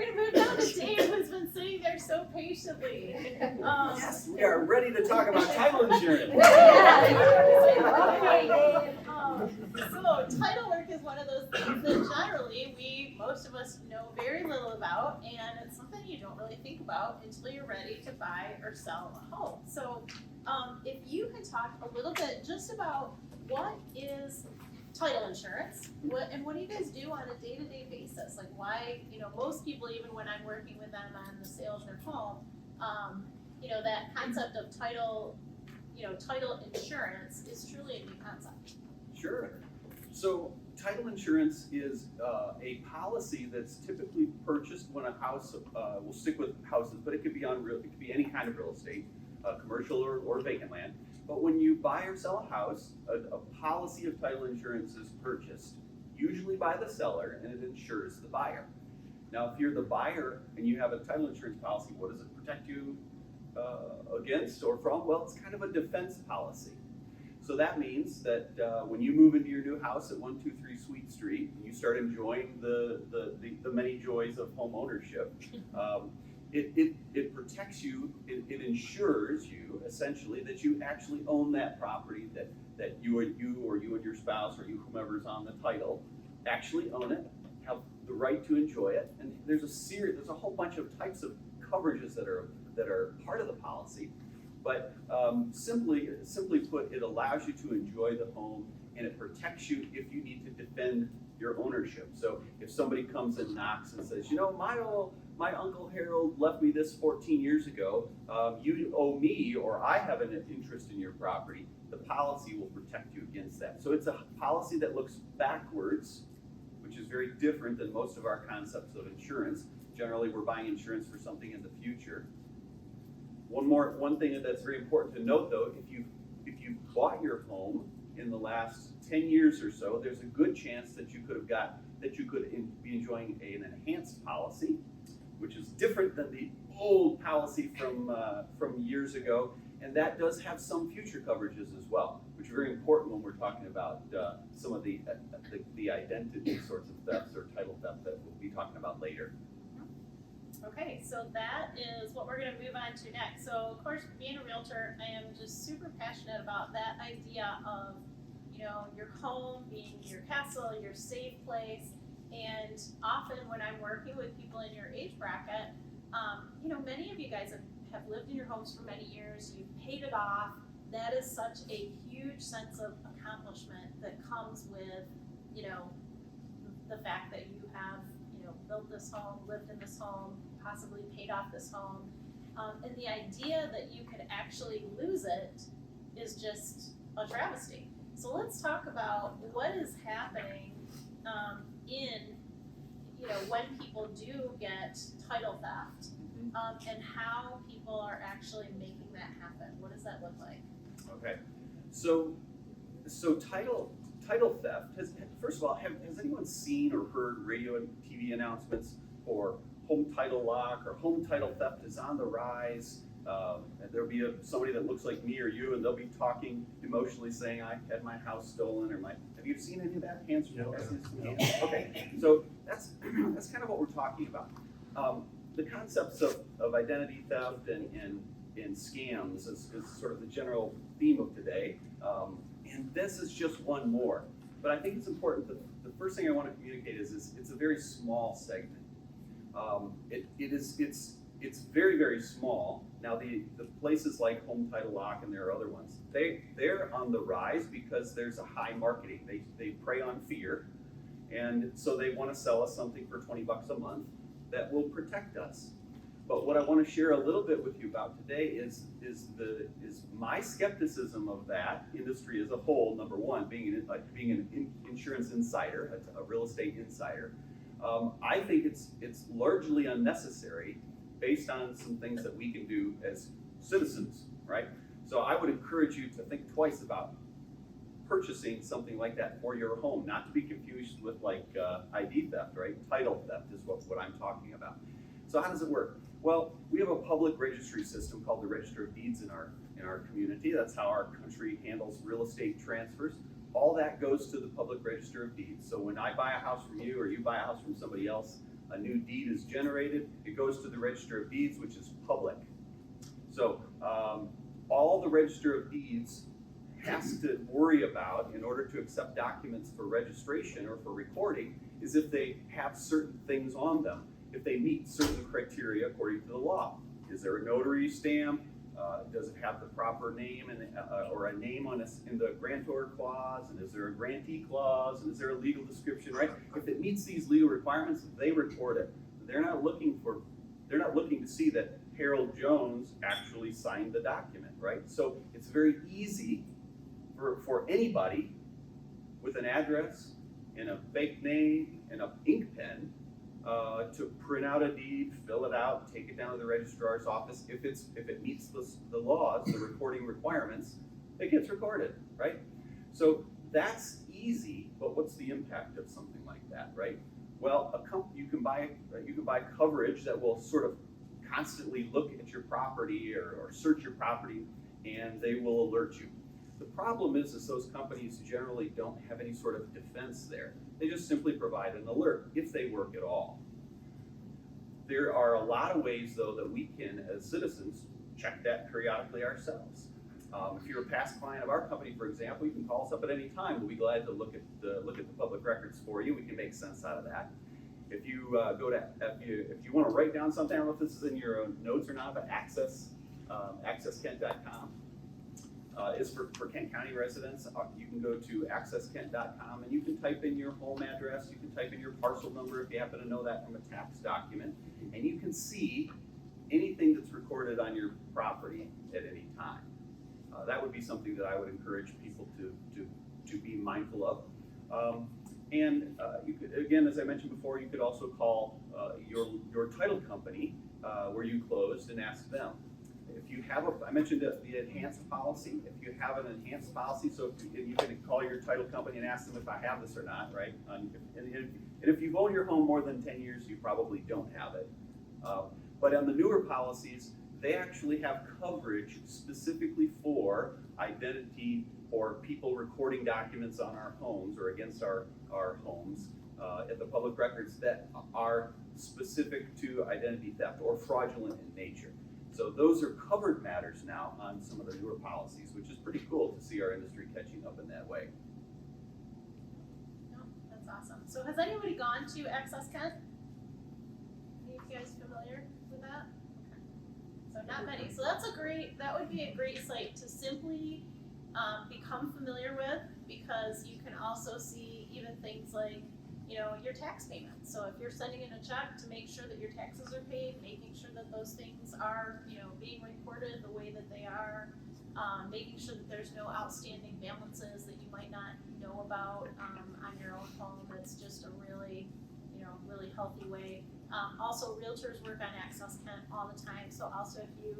going to move down to Dave, who's been sitting there so patiently. Yes, we are ready to talk about title insurance. So title work is one of those things that generally most of us know very little about, and it's something you don't really think about until you're ready to buy or sell a home. So if you could talk a little bit just about what is title insurance, what do you guys do on a day-to-day basis? Like why, most people, even when I'm working with them on the sale of their home, that concept of title insurance is truly a new concept. Sure. So title insurance is a policy that's typically purchased when a house, we'll stick with houses, but it could be any kind of real estate, commercial or vacant land. But when you buy or sell a house, a policy of title insurance is purchased, usually by the seller, and it insures the buyer. Now, if you're the buyer and you have a title insurance policy, what does it protect you against or from? Well, it's kind of a defense policy. So that means that when you move into your new house at 123 Sweet Street and you start enjoying the many joys of home ownership, it protects you, it insures you essentially that you actually own that property, that you or you and your spouse or you whomever's on the title actually own it, have the right to enjoy it. And there's a whole bunch of types of coverages that are part of the policy. But simply put, it allows you to enjoy the home, and it protects you if you need to defend your ownership. So if somebody comes and knocks and says, my Uncle Harold left me this 14 years ago, you owe me, or I have an interest in your property, the policy will protect you against that. So it's a policy that looks backwards, which is very different than most of our concepts of insurance. Generally, we're buying insurance for something in the future. One thing that's very important to note, though, if you bought your home in the last 10 years or so, there's a good chance that you could be enjoying an enhanced policy, which is different than the old policy from years ago, and that does have some future coverages as well, which are very important when we're talking about some of the identity sorts of thefts or title theft that we'll be talking about later. Okay, so that is what we're going to move on to next. So, of course, being a realtor, I am just super passionate about that idea of, your home being your castle, your safe place. And often when I'm working with people in your age bracket, many of you guys have lived in your homes for many years. You've paid it off. That is such a huge sense of accomplishment that comes with, the fact that you have, built this home, lived in this home, possibly paid off this home. And the idea that you could actually lose it is just a travesty. So let's talk about what is happening when people do get title theft, and how people are actually making that happen. What does that look like? Okay, so title theft first of all, has anyone seen or heard radio and TV announcements for home title lock or home title theft is on the rise? And there'll be somebody that looks like me or you, and they'll be talking emotionally, saying, "I had my house stolen," or have you seen any of that? Hands? No. Okay, so that's kind of what we're talking about. The concepts of identity theft and scams is sort of the general theme of today, and this is just one more. But I think it's important that the first thing I want to communicate is it's a very small segment. It's very, very small. Now the places like Home Title Lock, and there are other ones, they're on the rise because there's a high marketing. They prey on fear, and so they want to sell us something for $20 a month that will protect us. But what I want to share a little bit with you about today is my skepticism of that industry as a whole. Number one, being an insurance insider, a real estate insider, I think it's largely unnecessary based on some things that we can do as citizens, right? So I would encourage you to think twice about purchasing something like that for your home, not to be confused with like ID theft, right? Title theft is what I'm talking about. So how does it work? Well, we have a public registry system called the Register of Deeds in our community. That's how our country handles real estate transfers. All that goes to the public Register of Deeds. So when I buy a house from you or you buy a house from somebody else, a new deed is generated, it goes to the Register of Deeds, which is public. So all the Register of Deeds has to worry about in order to accept documents for registration or for recording is if they have certain things on them, if they meet certain criteria according to the law. Is there a notary stamp? Does it have the proper name and or a name on in the grantor clause? And is there a grantee clause? And is there a legal description? Right? If it meets these legal requirements, they record it. They're not looking to see that Harold Jones actually signed the document. Right? So it's very easy for anybody with an address and a fake name and an ink pen to print out a deed, fill it out, take it down to the registrar's office. If it meets the laws, the recording requirements, it gets recorded, right? So that's easy, but what's the impact of something like that, right? Well, you can buy coverage that will sort of constantly look at your property or search your property, and they will alert you. The problem is those companies generally don't have any sort of defense there. They just simply provide an alert, if they work at all. There are a lot of ways, though, that we can, as citizens, check that periodically ourselves. If you're a past client of our company, for example, you can call us up at any time. We'll be glad to look at the public records for you. We can make sense out of that. If you if you want to write down something, I don't know if this is in your notes or not, but accesskent.com. Is for Kent County residents. You can go to accesskent.com and you can type in your home address, you can type in your parcel number if you happen to know that from a tax document, and you can see anything that's recorded on your property at any time. That would be something that I would encourage people to be mindful of. You could, again, as I mentioned before, you could also call your title company where you closed and ask them. If you have I mentioned the enhanced policy. If you have an enhanced policy, so if you can call your title company and ask them if I have this or not, right? And if you've owned your home more than 10 years, you probably don't have it. But on the newer policies, they actually have coverage specifically for identity or people recording documents on our homes or against our homes at the public records that are specific to identity theft or fraudulent in nature. So those are covered matters now on some of the newer policies, which is pretty cool to see our industry catching up in that way. No, that's awesome. So has anybody gone to Access Kent? Any of you guys familiar with that? Okay. So not many. So that would be a great site to simply become familiar with, because you can also see even things like, your tax payments. So if you're sending in a check, to make sure that your taxes are paid, making sure that those things are, being reported the way that they are, making sure that there's no outstanding balances that you might not know about on your own home. That's just a really, really healthy way. Also, realtors work on Access Kent all the time. So also if you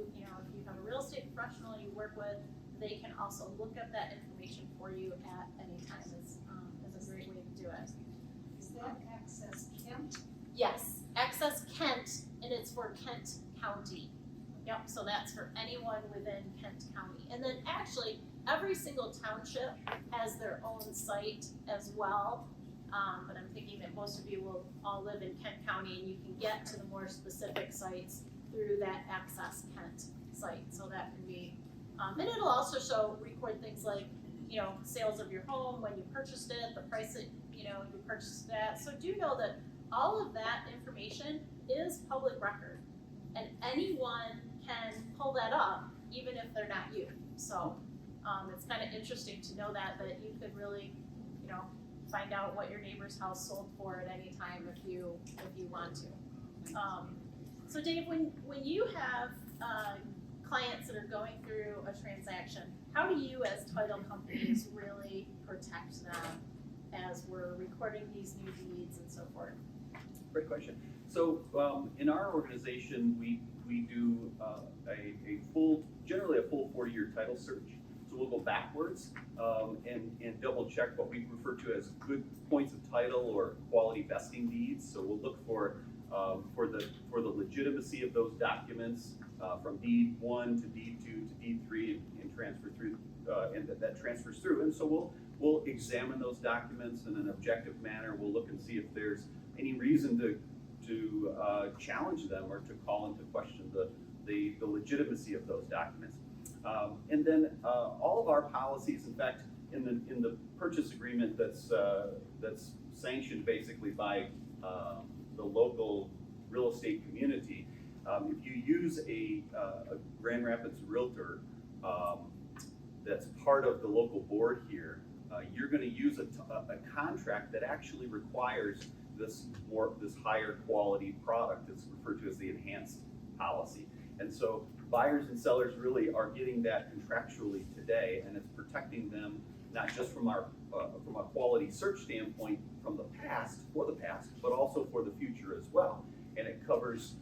have a real estate professional you work with, they can also look up that information for you at any time. Is a great way to do it. Is that Access Kent? Yes, Access Kent, and it's for Kent County. Yep, so that's for anyone within Kent County. And then actually, every single township has their own site as well. But I'm thinking that most of you will all live in Kent County, and you can get to the more specific sites through that Access Kent site. So that can be, and it'll also record things like, sales of your home, when you purchased it, the price that, you purchased it at. So do know that all of that information is public record, and anyone can pull that up, even if they're not you. So it's kind of interesting to know that you could really, find out what your neighbor's house sold for at any time if you want to. So Dave, when you have clients that are going through a transaction, how do you as title companies really protect them as we're recording these new deeds and so forth? Great question. So in our organization, we do generally a full 40-year title search. So we'll go backwards and double check what we refer to as good points of title or quality vesting deeds. So we'll look for the legitimacy of those documents from deed 1 to deed 2 to deed 3 and transfer through, and that transfers through. And so we'll examine those documents in an objective manner. We'll look and see if there's any reason challenge them or to call into question the legitimacy of those documents. And then all of our policies, in fact, in the purchase agreement that's sanctioned basically by the local real estate community, if you use a Grand Rapids realtor that's part of the local board here, you're going to use a contract that actually requires this higher quality product. It's referred to as the enhanced policy. And so buyers and sellers really are getting that contractually today, and it's protecting them not just from a quality search standpoint from the past, but also for the future as well. And it covers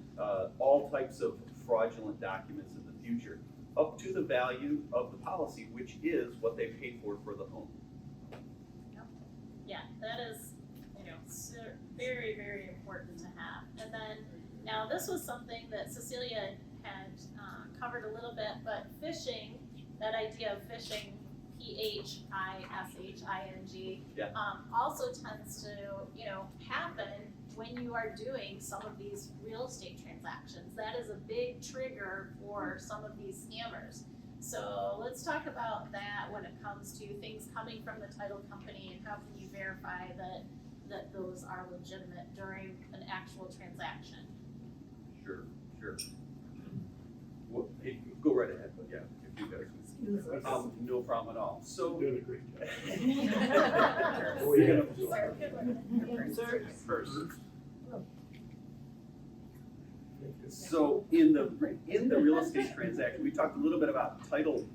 all types of fraudulent documents in the future, up to the value of the policy, which is what they paid for the home. Yeah, that is, very, very important to have. And then, now this was something that Cecilia had covered a little bit, but phishing, that idea of phishing, P-H-I-S-H-I-N-G, Yeah. Also tends to, happen when you are doing some of these real estate transactions. That is a big trigger for some of these scammers. So let's talk about that when it comes to things coming from the title company, and how can you verify that those are legitimate during an actual transaction. Sure. Well, hey, go right ahead, but yeah, if you guys. No problem at all. So. You're doing a great job. We're gonna first. So in the real estate transaction, we talked a little bit about title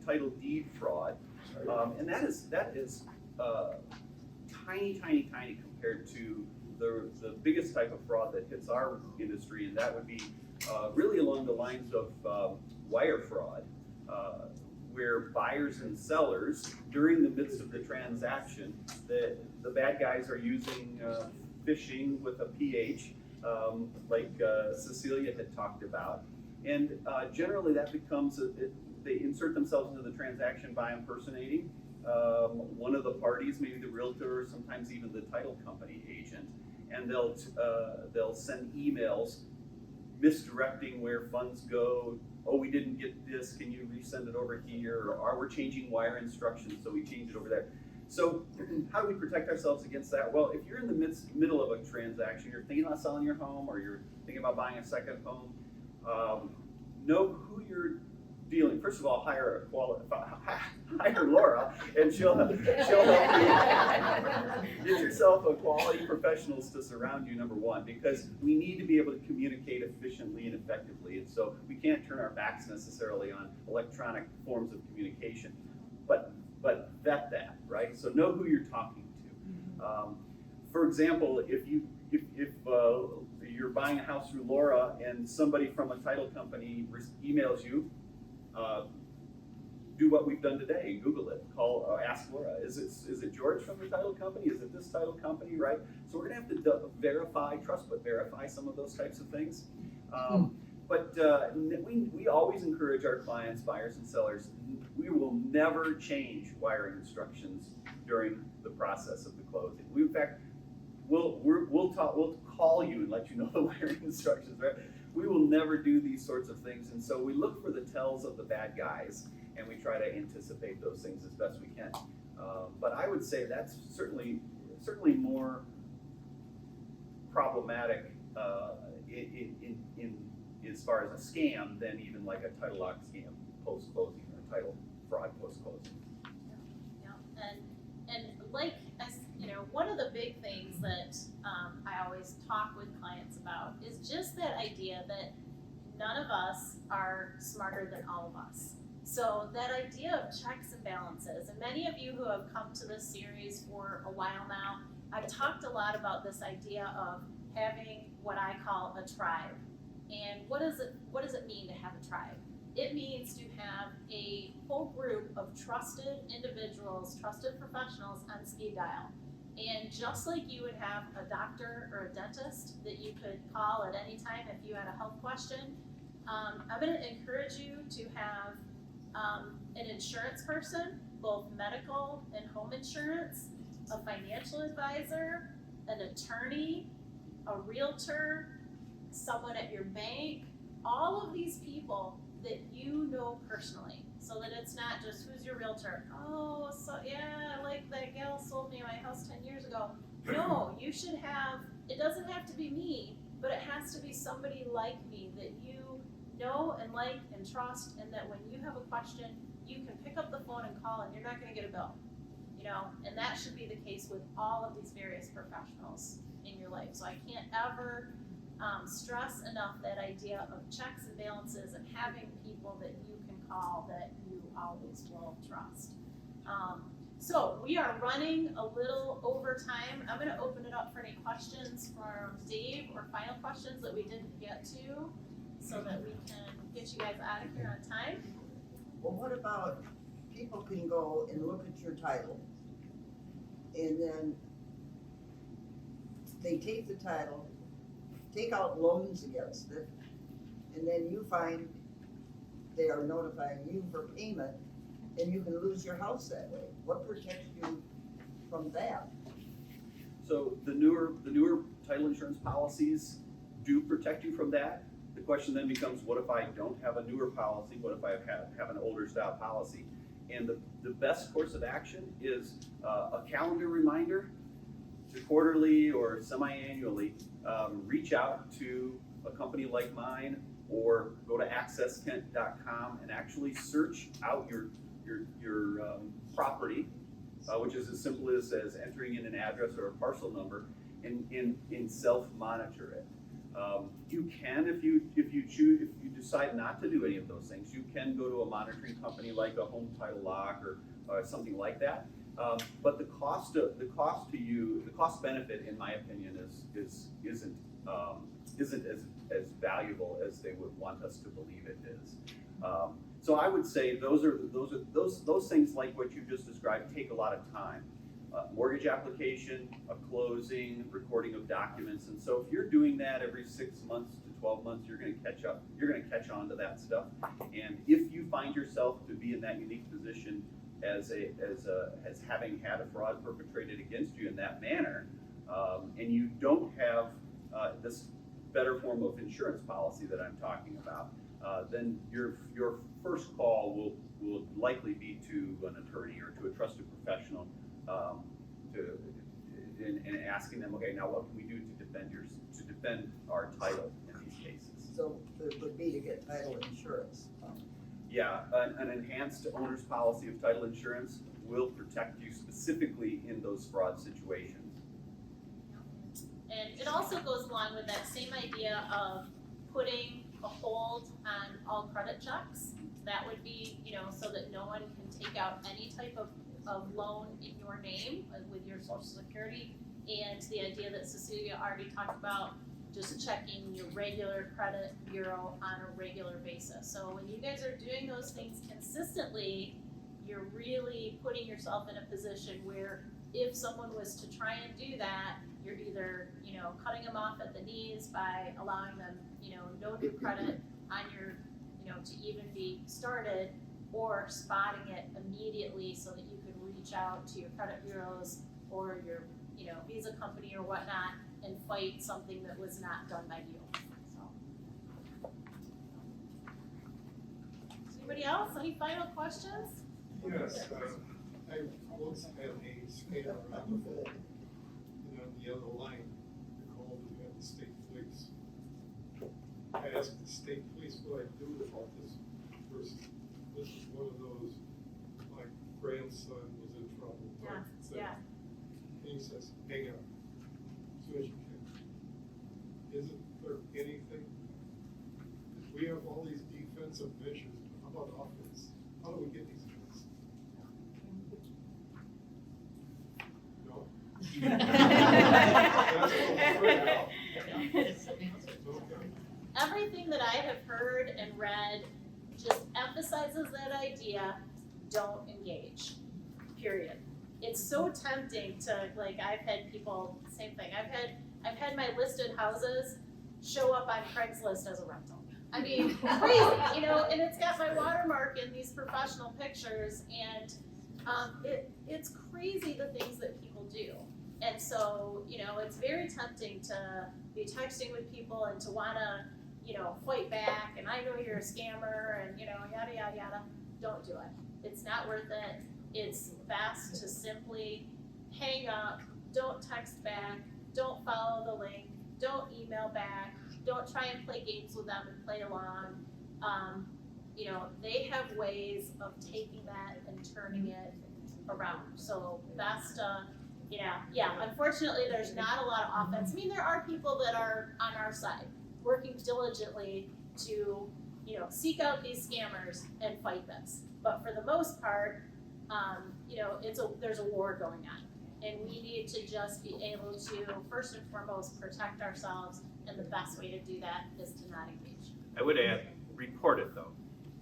deed fraud, and that is tiny compared to the biggest type of fraud that hits our industry, and that would be really along the lines of wire fraud, where buyers and sellers, during the midst of the transaction, the bad guys are using phishing with a PH, like Cecilia had talked about. And generally that becomes, they insert themselves into the transaction by impersonating one of the parties, maybe the realtor, or sometimes even the title company agent. And they'll send emails misdirecting where funds go. Oh, we didn't get this, can you resend it over here? Or we're changing wire instructions, so we change it over there. So how do we protect ourselves against that? Well, if you're in the middle of a transaction, you're thinking about selling your home, or you're thinking about buying a second home, know who you're dealing. First of all, hire Laura, and she'll help you get yourself a quality professionals to surround you, number one, because we need to be able to communicate efficiently and effectively, and so we can't turn our backs necessarily on electronic forms of communication, but vet that, right? So know who you're talking to. For example, if you're buying a house through Laura and somebody from a title company emails you, do what we've done today. Google it. Call. Ask Laura. Is it George from the title company? Is it this title company? Right. So we're gonna have to verify some of those types of things. But we always encourage our clients, buyers and sellers. We will never change wiring instructions during the process of the closing. In fact, we'll call you and let you know the wiring instructions. Right. We will never do these sorts of things, and so we look for the tells of the bad guys, and we try to anticipate those things as best we can. But I would say that's certainly more problematic in as far as a scam than even like a title lock scam post-closing or title fraud post-closing. Yeah. And like, one of the big things that I always talk with clients about is just that idea that none of us are smarter than all of us. So that idea of checks and balances, and many of you who have come to this series for a while now, I've talked a lot about this idea of having what I call a tribe. And what does it mean to have a tribe? It means to have a whole group of trusted individuals, trusted professionals on speed dial. And just like you would have a doctor or a dentist that you could call at any time if you had a health question, I'm going to encourage you to have an insurance person, both medical and home insurance, a financial advisor, an attorney, a realtor, someone at your bank, all of these people that you know personally, so that it's not just who's your realtor. Oh, so yeah, like that gal sold me my house 10 years ago. No, you should have, it doesn't have to be me, but it has to be somebody like me that you know and like and trust, and that when you have a question, you can pick up the phone and call and you're not gonna get a bill. You know, and that should be the case with all of these various professionals in your life. So I can't ever stress enough that idea of checks and balances and having people that you can call that you always will trust. So we are running a little over time. I'm gonna open it up for any questions from Dave or final questions that we didn't get to, so that we can get you guys out of here on time. Well, what about, people can go and look at your title, and then they take the title, take out loans against it, and then you find they are notifying you for payment, and you can lose your house that way. What protects you from that? So the newer title insurance policies do protect you from that. The question then becomes, what if I don't have a newer policy? What if I have an older style policy? And the best course of action is a calendar reminder to quarterly or semi-annually reach out to a company like mine, or go to accesskent.com and actually search out your property, which is as simple as entering in an address or a parcel number, and self-monitor it. You can, if you choose, if you decide not to do any of those things, you can go to a monitoring company like a Home Title Lock or something like that. But the cost benefit, in my opinion, isn't as valuable as they would want us to believe it is. So I would say those things, like what you just described, take a lot of time. Mortgage application, a closing, recording of documents, and so if you're doing that every 6 months to 12 months, you're going to catch up. You're going to catch on to that stuff. And if you find yourself to be in that unique position as having had a fraud perpetrated against you in that manner, and you don't have this better form of insurance policy that I'm talking about, then your first call will likely be to an attorney or to a trusted professional, and asking them, okay, now what can we do to defend our title in these cases? So it would be to get title insurance. Yeah, an enhanced owner's policy of title insurance will protect you specifically in those fraud situations. And it also goes along with that same idea of putting a hold on all credit checks. That would be, so that no one can take out any type of loan in your name with your social security. And the idea that Cecilia already talked about, just checking your regular credit bureau on a regular basis. So when you guys are doing those things consistently, you're really putting yourself in a position where if someone was to try and do that, you're either, cutting them off at the knees by allowing them, no new credit on your, to even be started, or spotting it immediately so that you can reach out to your credit bureaus or your, Visa company or whatnot and fight something that was not done by you. So. Anybody else? Any final questions? Yes, I once had a scanner around the phone, and on the other line, they called and had the state police. I asked the state police what I do about this person. This is one of those, my grandson was in trouble. type thing. Yeah. And he says, hang on, as soon as you can. Isn't there anything? We have all these defensive measures, how about offense? How do we get these guys? No? That's what I'm afraid of. Okay. Everything that I have heard and read just emphasizes that idea, don't engage, period. It's so tempting to, I've had people, same thing, I've had my listed houses show up on Craigslist as a rental. I mean, crazy, and it's got my watermark in these professional pictures, and it's crazy the things that people do. And so, you know, it's very tempting to be texting with people and to wanna, you know, fight back, and I know you're a scammer, and, you know, yada, yada, yada. Don't do it. It's not worth it. It's best to simply hang up, don't text back, don't follow the link, don't email back, don't try and play games with them and play along. You know, they have ways of taking that and turning it around. So best, yeah, unfortunately, there's not a lot of offense. I mean, there are people that are on our side, working diligently to, you know, seek out these scammers and fight this. But for the most part, you know, there's a war going on. And we need to just be able to, first and foremost, protect ourselves, and the best way to do that is to not engage. I would add, report it though.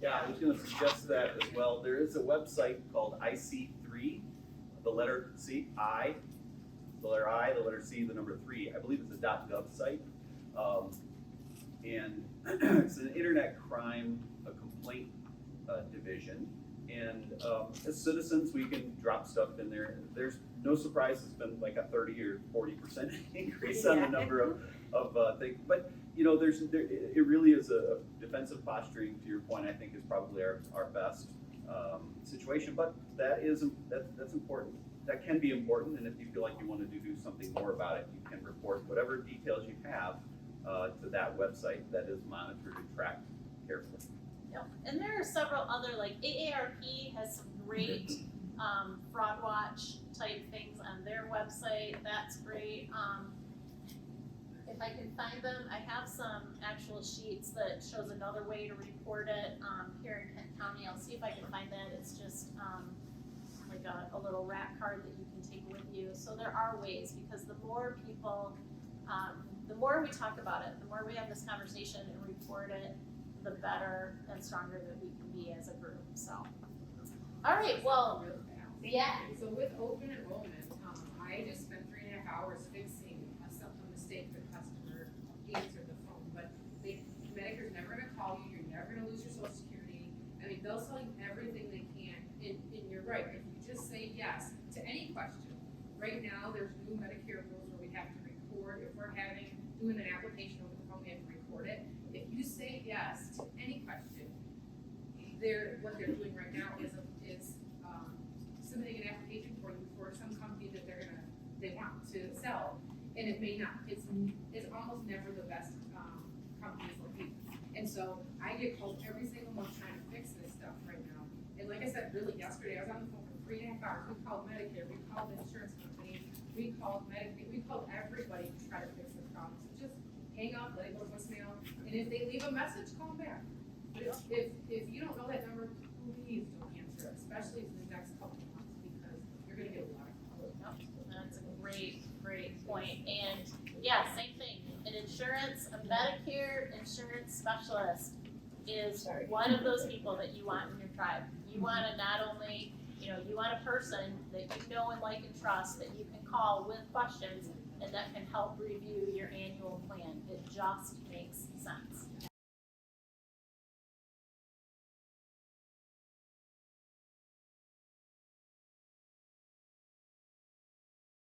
Yeah, I was gonna suggest that as well. There is a website called IC3, the letter C, the letter C, the number 3. I believe it's a .gov site. And it's an internet crime, a complaint division. And as citizens, we can drop stuff in there. There's no surprise, it's been like a 30 or 40% increase on the number of things. But you know, it really is a defensive posturing, to your point, I think is probably our best situation. But that's important. That can be important, and if you feel like you want to do something more about it, you can report whatever details you have to that website that is monitored and tracked carefully. Yep. And there are several other, like AARP has some great fraud watch type things on their website. That's great. If I can find them, I have some actual sheets that shows another way to report it here in Kent County. I'll see if I can find that. It's just like a little rat card that you can take with you. So there are ways, because the more people, the more we talk about it, the more we have this conversation and report it, the better and stronger that we can be as a group. So, all right, well, yeah. So with open enrollment, I just spent 3.5 hours fixing a mistake the customer answered the phone, but Medicare's never gonna call you, you're never gonna lose your social security. I mean, they'll sell you everything they can, and you're right, if you just say yes to any question. Right now, there's new Medicare rules where we have to record, if we're doing an application over the phone, we have to record it. If you say yes to any question, what they're doing right now is submitting an application for you for some company that they want to sell, and it may not. It's almost never the best company for you. And so I get called every single month trying to fix this stuff right now. And like I said, really yesterday I was on the phone for 3.5 hours. We called Medicare, we called the insurance company, we called Medicaid, we called everybody to try to fix this problem. So just hang up, let it go to voicemail, and if they leave a message, call them back. If you don't know that number, please don't answer it, especially in the next couple of months, because you're gonna get a lot of calls. That's a great point. And yeah, same thing. An insurance, a Medicare insurance specialist is one of those people that you want in your tribe. You want to not only, you know, you want a person that you know and like and trust that you can call with questions and that can help review your annual plan. It just makes sense.